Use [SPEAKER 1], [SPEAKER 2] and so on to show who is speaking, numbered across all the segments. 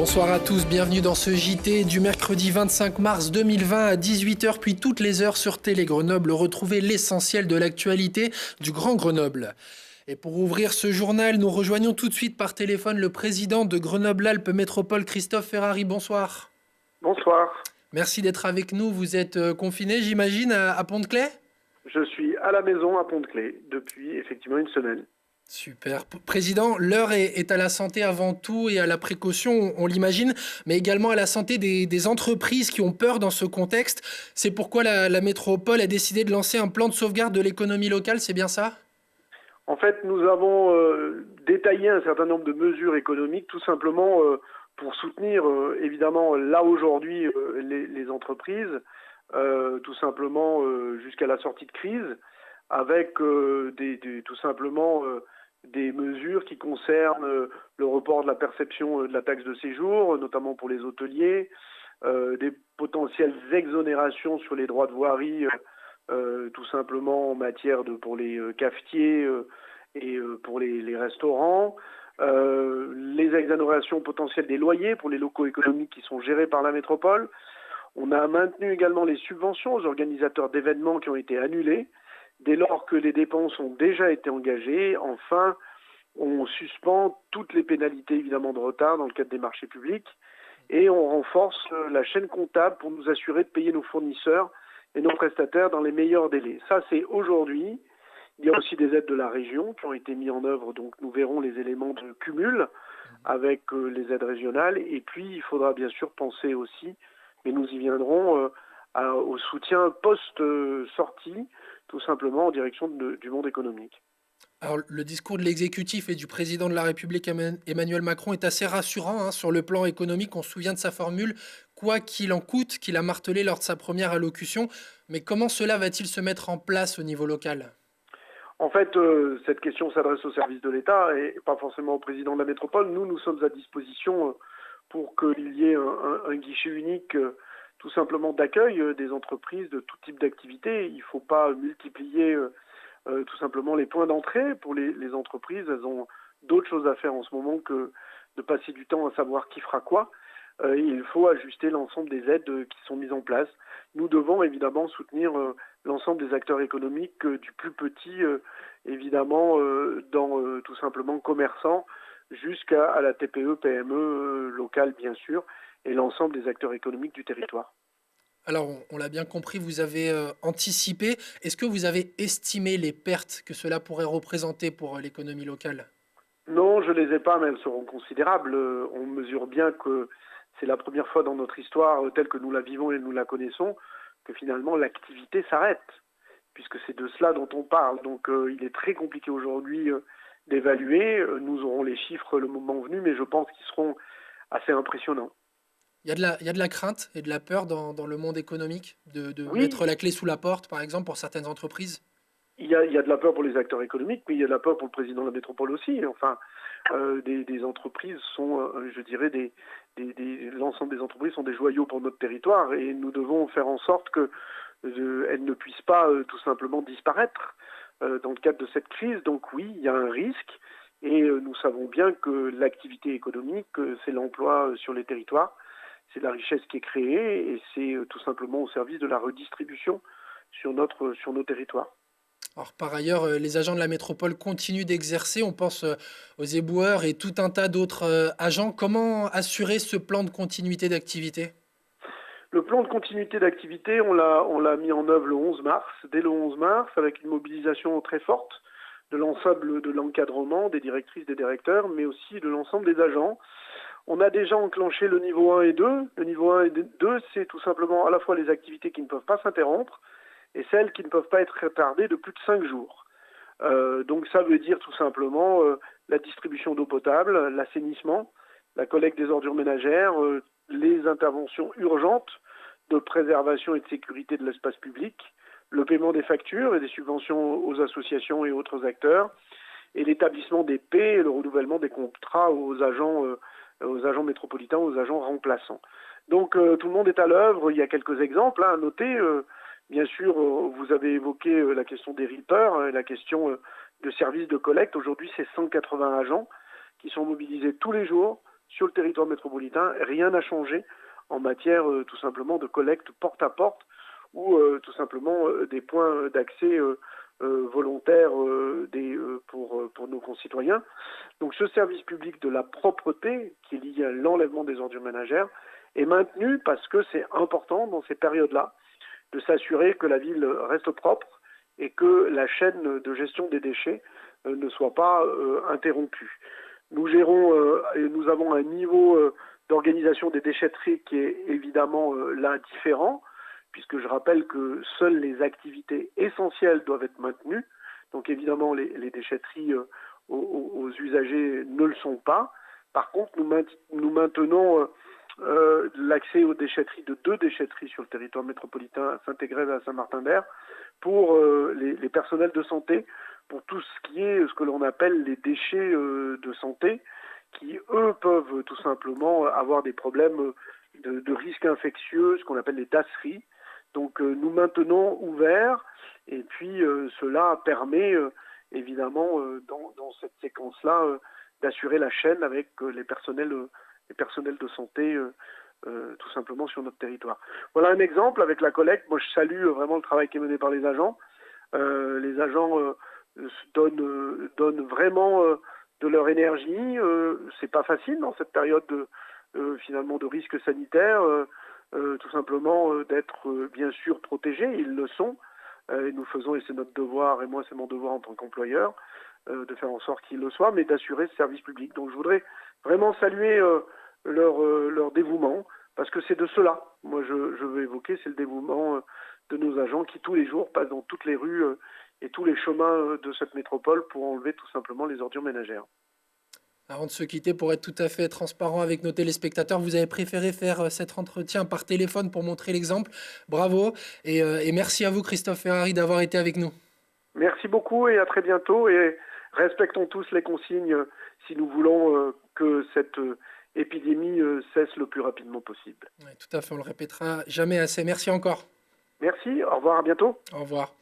[SPEAKER 1] Bonsoir à tous, bienvenue dans ce JT du mercredi 25 mars 2020 à 18h, puis toutes les heures sur Télé Grenoble. Retrouvez l'essentiel de l'actualité du Grand Grenoble. Et pour ouvrir ce journal, nous rejoignons tout de suite par téléphone le président de Grenoble-Alpes Métropole, Christophe Ferrari. Bonsoir.
[SPEAKER 2] Bonsoir.
[SPEAKER 1] Merci d'être avec nous. Vous êtes confiné, j'imagine, à Pont-de-Claix ?
[SPEAKER 2] Je suis à la maison à Pont-de-Claix depuis effectivement une semaine.
[SPEAKER 1] Super. Président, l'heure est à la santé avant tout et à la précaution, on l'imagine, mais également à la santé des entreprises qui ont peur dans ce contexte. C'est pourquoi la métropole a décidé de lancer un plan de sauvegarde de l'économie locale, c'est bien ça ?
[SPEAKER 2] En fait, nous avons détaillé un certain nombre de mesures économiques, tout simplement pour soutenir évidemment là aujourd'hui les entreprises, tout simplement jusqu'à la sortie de crise, avec tout simplement des mesures qui concernent le report de la perception de la taxe de séjour, notamment pour les hôteliers, des potentielles exonérations sur les droits de voirie, tout simplement en matière pour les cafetiers et pour les restaurants, les exonérations potentielles des loyers pour les locaux économiques qui sont gérés par la métropole. On a maintenu également les subventions aux organisateurs d'événements qui ont été annulés, dès lors que les dépenses ont déjà été engagées. Enfin, on suspend toutes les pénalités évidemment de retard dans le cadre des marchés publics et on renforce la chaîne comptable pour nous assurer de payer nos fournisseurs et nos prestataires dans les meilleurs délais. Ça, c'est aujourd'hui. Il y a aussi des aides de la région qui ont été mises en œuvre, donc nous verrons les éléments de cumul avec les aides régionales. Et puis, il faudra bien sûr penser aussi, mais nous y viendrons, au soutien post-sortie, tout simplement en direction du monde économique.
[SPEAKER 1] Alors, le discours de l'exécutif et du président de la République Emmanuel Macron est assez rassurant sur le plan économique. On se souvient de sa formule « quoi qu'il en coûte » qu'il a martelé lors de sa première allocution. Mais comment cela va-t-il se mettre en place au niveau local ?
[SPEAKER 2] En fait, cette question s'adresse au service de l'État et pas forcément au président de la métropole. Nous sommes à disposition pour qu'il y ait un guichet unique tout simplement d'accueil des entreprises de tout type d'activité. Il ne faut pas multiplier tout simplement les points d'entrée pour les entreprises. Elles ont d'autres choses à faire en ce moment que de passer du temps à savoir qui fera quoi. Il faut ajuster l'ensemble des aides qui sont mises en place. Nous devons évidemment soutenir l'ensemble des acteurs économiques, du plus petit évidemment dans tout simplement commerçants jusqu'à la TPE, PME locale bien sûr, et l'ensemble des acteurs économiques du territoire.
[SPEAKER 1] Alors, on l'a bien compris, vous avez anticipé. Est-ce que vous avez estimé les pertes que cela pourrait représenter pour l'économie locale ?
[SPEAKER 2] Non, je ne les ai pas, mais elles seront considérables. On mesure bien que c'est la première fois dans notre histoire, telle que nous la vivons et nous la connaissons, que finalement l'activité s'arrête, puisque c'est de cela dont on parle. Donc il est très compliqué aujourd'hui d'évaluer. Nous aurons les chiffres le moment venu, mais je pense qu'ils seront assez impressionnants.
[SPEAKER 1] Il y a de la crainte et de la peur dans le monde économique de
[SPEAKER 2] Oui,
[SPEAKER 1] mettre la clé sous la porte, par exemple, pour certaines entreprises ?
[SPEAKER 2] il y a de la peur pour les acteurs économiques, mais il y a de la peur pour le président de la métropole aussi. Enfin, des entreprises sont, je dirais, l'ensemble des entreprises sont des joyaux pour notre territoire et nous devons faire en sorte que elles ne puissent pas tout simplement disparaître dans le cadre de cette crise. Donc oui, il y a un risque et nous savons bien que l'activité économique, c'est l'emploi sur les territoires, c'est la richesse qui est créée et c'est tout simplement au service de la redistribution sur nos territoires.
[SPEAKER 1] Alors, par ailleurs, les agents de la métropole continuent d'exercer. On pense aux éboueurs et tout un tas d'autres agents. Comment assurer ce plan de continuité d'activité ?
[SPEAKER 2] Le plan de continuité d'activité, on l'a mis en œuvre le 11 mars, dès le 11 mars, avec une mobilisation très forte de l'ensemble de l'encadrement, des directrices, des directeurs, mais aussi de l'ensemble des agents. On a déjà enclenché le niveau 1 et 2. Le niveau 1 et 2, c'est tout simplement à la fois les activités qui ne peuvent pas s'interrompre et celles qui ne peuvent pas être retardées de plus de 5 jours. Donc ça veut dire tout simplement la distribution d'eau potable, l'assainissement, la collecte des ordures ménagères, les interventions urgentes de préservation et de sécurité de l'espace public, le paiement des factures et des subventions aux associations et autres acteurs, et l'établissement des paies et le renouvellement des contrats aux agents métropolitains, aux agents remplaçants. Donc tout le monde est à l'œuvre. Il y a quelques exemples à noter. Bien sûr, vous avez évoqué la question des reapers, la question de services de collecte. Aujourd'hui, c'est 180 agents qui sont mobilisés tous les jours sur le territoire métropolitain, rien n'a changé en matière tout simplement de collecte porte à porte ou tout simplement des points d'accès volontaires pour nos concitoyens. Donc ce service public de la propreté, qui est lié à l'enlèvement des ordures ménagères, est maintenu parce que c'est important dans ces périodes-là de s'assurer que la ville reste propre et que la chaîne de gestion des déchets ne soit pas interrompue. Nous avons un niveau d'organisation des déchetteries qui est évidemment là différent, puisque je rappelle que seules les activités essentielles doivent être maintenues. Donc évidemment, les déchetteries aux usagers ne le sont pas. Par contre, nous maintenons l'accès aux déchetteries de 2 déchetteries sur le territoire métropolitain, à Saint-Égrève et à Saint-Martin-d'Hers, pour les personnels de santé, pour tout ce qui est ce que l'on appelle les déchets de santé, qui, eux, peuvent tout simplement avoir des problèmes de risques infectieux, ce qu'on appelle les dasseries. Donc nous maintenons ouverts, et puis cela permet évidemment dans cette séquence-là d'assurer la chaîne avec les personnels de santé tout simplement sur notre territoire. Voilà un exemple avec la collecte. Moi je salue vraiment le travail qui est mené par les agents. Les agents donnent vraiment de leur énergie. C'est pas facile dans cette période finalement de risque sanitaire. Tout simplement d'être bien sûr protégés, ils le sont, et nous faisons, et c'est notre devoir, et moi c'est mon devoir en tant qu'employeur, de faire en sorte qu'ils le soient, mais d'assurer ce service public. Donc je voudrais vraiment saluer leur dévouement, parce que c'est de cela, moi je veux évoquer, c'est le dévouement de nos agents qui tous les jours passent dans toutes les rues et tous les chemins de cette métropole pour enlever tout simplement les ordures ménagères.
[SPEAKER 1] Avant de se quitter, pour être tout à fait transparent avec nos téléspectateurs, vous avez préféré faire cet entretien par téléphone pour montrer l'exemple. Bravo et merci à vous, Christophe Ferrari, d'avoir été avec nous.
[SPEAKER 2] Merci beaucoup et à très bientôt. Et respectons tous les consignes si nous voulons que cette épidémie cesse le plus rapidement possible.
[SPEAKER 1] Oui, tout à fait, on le répétera jamais assez. Merci encore.
[SPEAKER 2] Merci, au revoir, à bientôt.
[SPEAKER 1] Au revoir.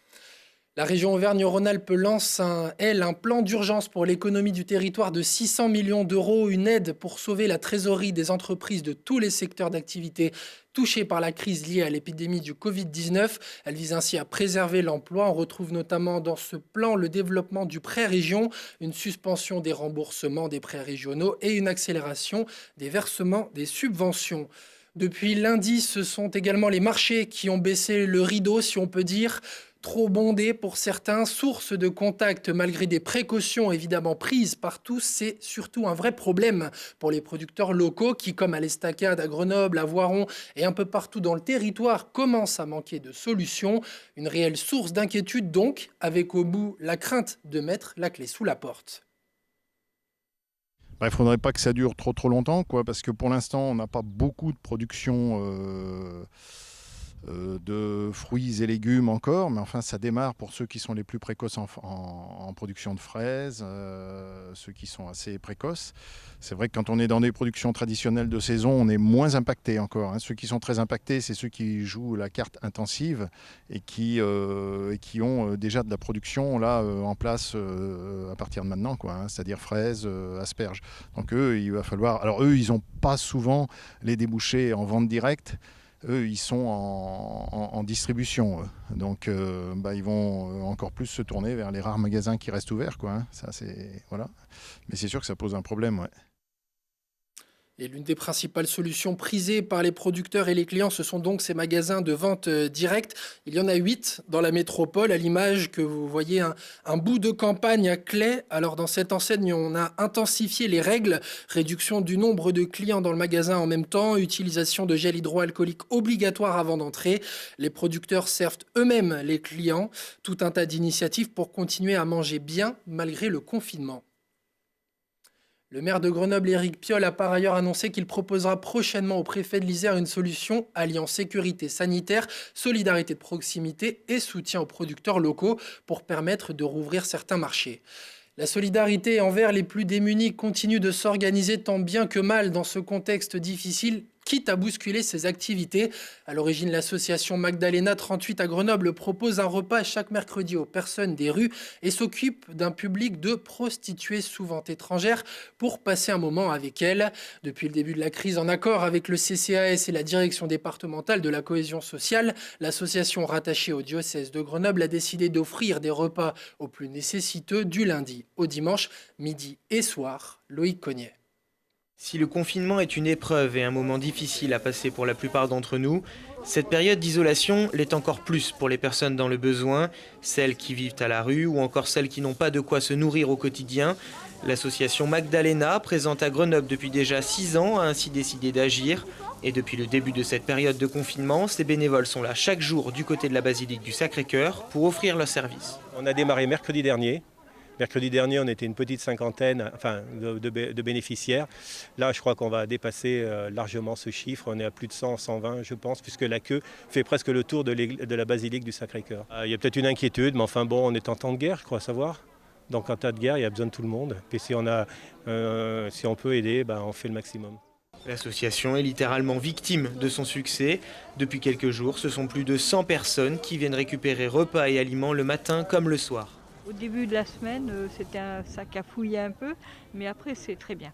[SPEAKER 1] La région Auvergne-Rhône-Alpes lance un plan d'urgence pour l'économie du territoire de 600 millions d'euros, une aide pour sauver la trésorerie des entreprises de tous les secteurs d'activité touchés par la crise liée à l'épidémie du Covid-19. Elle vise ainsi à préserver l'emploi. On retrouve notamment dans ce plan le développement du prêt région, une suspension des remboursements des prêts régionaux et une accélération des versements des subventions. Depuis lundi, ce sont également les marchés qui ont baissé le rideau, si on peut dire. Trop bondé pour certains, source de contact malgré des précautions évidemment prises par tous, c'est surtout un vrai problème pour les producteurs locaux qui, comme à l'Estacade, à Grenoble, à Voiron et un peu partout dans le territoire, commencent à manquer de solutions. Une réelle source d'inquiétude donc, avec au bout la crainte de mettre la clé sous la porte.
[SPEAKER 3] Il ne faudrait pas que ça dure trop longtemps, parce que pour l'instant, on n'a pas beaucoup de production de fruits et légumes encore, mais enfin ça démarre pour ceux qui sont les plus précoces en production de fraises, ceux qui sont assez précoces. C'est vrai que quand on est dans des productions traditionnelles de saison, on est moins impacté encore. Ceux qui sont très impactés, c'est ceux qui jouent la carte intensive et qui ont déjà de la production là en place à partir de maintenant, c'est-à-dire fraises, asperges. Donc eux, il va falloir... Alors eux, ils n'ont pas souvent les débouchés en vente directe. Eux, ils sont en distribution. Donc, ils vont encore plus se tourner vers les rares magasins qui restent ouverts. Ça, voilà. Mais c'est sûr que ça pose un problème. Ouais.
[SPEAKER 1] Et l'une des principales solutions prisées par les producteurs et les clients, ce sont donc ces magasins de vente directe. Il y en a 8 dans la métropole, à l'image que vous voyez un bout de campagne à Claye. Alors dans cette enseigne, on a intensifié les règles, réduction du nombre de clients dans le magasin en même temps, utilisation de gel hydroalcoolique obligatoire avant d'entrer. Les producteurs servent eux-mêmes les clients. Tout un tas d'initiatives pour continuer à manger bien malgré le confinement. Le maire de Grenoble, Éric Piolle, a par ailleurs annoncé qu'il proposera prochainement au préfet de l'Isère une solution alliant sécurité sanitaire, solidarité de proximité et soutien aux producteurs locaux pour permettre de rouvrir certains marchés. La solidarité envers les plus démunis continue de s'organiser tant bien que mal dans ce contexte difficile quitte à bousculer ses activités. À l'origine, l'association Magdalena 38 à Grenoble propose un repas chaque mercredi aux personnes des rues et s'occupe d'un public de prostituées souvent étrangères pour passer un moment avec elles. Depuis le début de la crise, en accord avec le CCAS et la direction départementale de la cohésion sociale, l'association rattachée au diocèse de Grenoble a décidé d'offrir des repas aux plus nécessiteux du lundi au dimanche, midi et soir. Loïc Cognet.
[SPEAKER 4] Si le confinement est une épreuve et un moment difficile à passer pour la plupart d'entre nous, cette période d'isolation l'est encore plus pour les personnes dans le besoin, celles qui vivent à la rue ou encore celles qui n'ont pas de quoi se nourrir au quotidien. L'association Magdalena, présente à Grenoble depuis déjà 6 ans, a ainsi décidé d'agir. Et depuis le début de cette période de confinement, ces bénévoles sont là chaque jour du côté de la basilique du Sacré-Cœur pour offrir leur service.
[SPEAKER 5] On a démarré mercredi dernier. Mercredi dernier, on était une petite cinquantaine de bénéficiaires. Là, je crois qu'on va dépasser largement ce chiffre. On est à plus de 100, 120, je pense, puisque la queue fait presque le tour de la basilique du Sacré-Cœur. Il y a peut-être une inquiétude, mais enfin bon, on est en temps de guerre, je crois savoir. Donc en temps de guerre, il y a besoin de tout le monde. Et si on peut aider, on fait le maximum.
[SPEAKER 4] L'association est littéralement victime de son succès. Depuis quelques jours, ce sont plus de 100 personnes qui viennent récupérer repas et aliments le matin comme le soir.
[SPEAKER 6] Au début de la semaine, ça cafouillait un peu, mais après c'est très bien.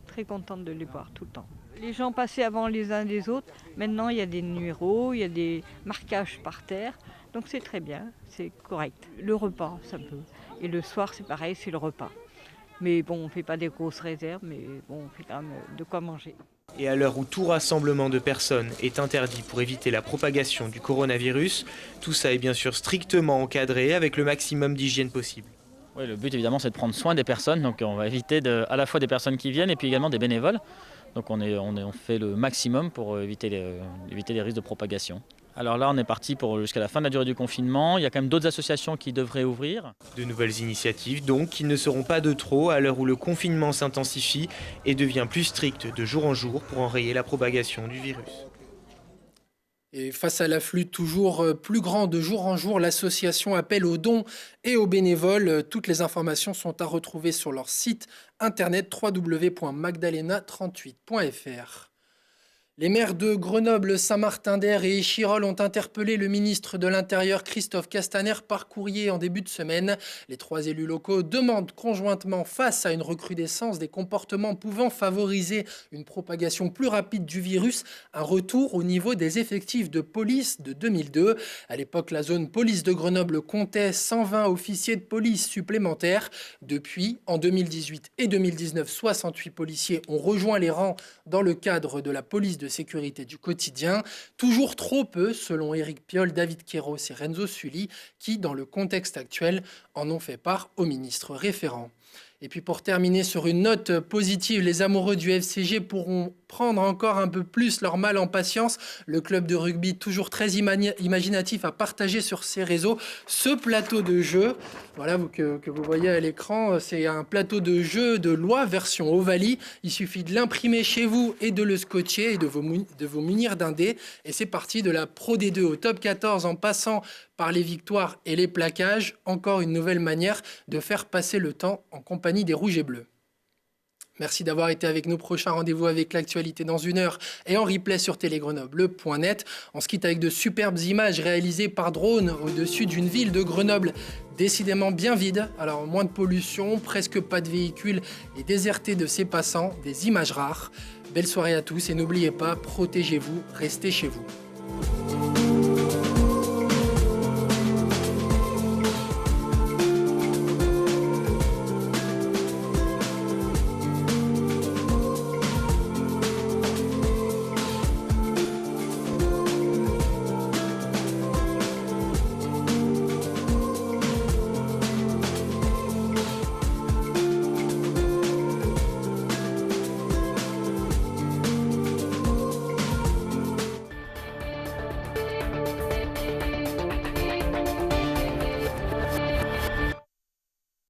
[SPEAKER 6] Très contente de les voir tout le temps. Les gens passaient avant les uns des autres. Maintenant, il y a des numéros, il y a des marquages par terre. Donc c'est très bien, c'est correct. Le repas, ça peut. Et le soir, c'est pareil, c'est le repas. Mais bon, on ne fait pas des grosses réserves, mais bon, on fait quand même de quoi manger.
[SPEAKER 4] Et à l'heure où tout rassemblement de personnes est interdit pour éviter la propagation du coronavirus, tout ça est bien sûr strictement encadré avec le maximum d'hygiène possible.
[SPEAKER 7] Oui, le but évidemment c'est de prendre soin des personnes, donc on va éviter à la fois des personnes qui viennent et puis également des bénévoles. Donc on fait le maximum pour éviter les risques de propagation. Alors là, on est parti jusqu'à la fin de la durée du confinement. Il y a quand même d'autres associations qui devraient ouvrir.
[SPEAKER 4] De nouvelles initiatives donc, qui ne seront pas de trop à l'heure où le confinement s'intensifie et devient plus strict de jour en jour pour enrayer la propagation du virus.
[SPEAKER 1] Et face à l'afflux toujours plus grand de jour en jour, l'association appelle aux dons et aux bénévoles. Toutes les informations sont à retrouver sur leur site internet www.magdalena38.fr. Les maires de Grenoble, Saint-Martin-d'Hères et Échirolles ont interpellé le ministre de l'Intérieur Christophe Castaner par courrier en début de semaine. Les 3 élus locaux demandent conjointement, face à une recrudescence des comportements pouvant favoriser une propagation plus rapide du virus, un retour au niveau des effectifs de police de 2002. À l'époque, la zone police de Grenoble comptait 120 officiers de police supplémentaires. Depuis, en 2018 et 2019, 68 policiers ont rejoint les rangs dans le cadre de la police de sécurité du quotidien. Toujours trop peu, selon Éric Piolle, David Queiroz et Renzo Sully, qui, dans le contexte actuel, en ont fait part au ministre référent. Et puis pour terminer sur une note positive, les amoureux du FCG pourront prendre encore un peu plus leur mal en patience. Le club de rugby, toujours très imaginatif, a partagé sur ses réseaux ce plateau de jeu. Voilà, que vous voyez à l'écran, c'est un plateau de jeu de loi version Ovalie. Il suffit de l'imprimer chez vous et de le scotcher et de vous munir d'un dé. Et c'est parti de la Pro D2 au top 14 en passant par les victoires et les plaquages. Encore une nouvelle manière de faire passer le temps en compagnie des Rouges et Bleus. Merci d'avoir été avec nous. Prochain rendez-vous avec l'actualité dans 1 heure et en replay sur télégrenoble.net. On se quitte avec de superbes images réalisées par drone au-dessus d'une ville de Grenoble décidément bien vide. Alors moins de pollution, presque pas de véhicules et déserté de ses passants. Des images rares. Belle soirée à tous et n'oubliez pas, protégez-vous, restez chez vous.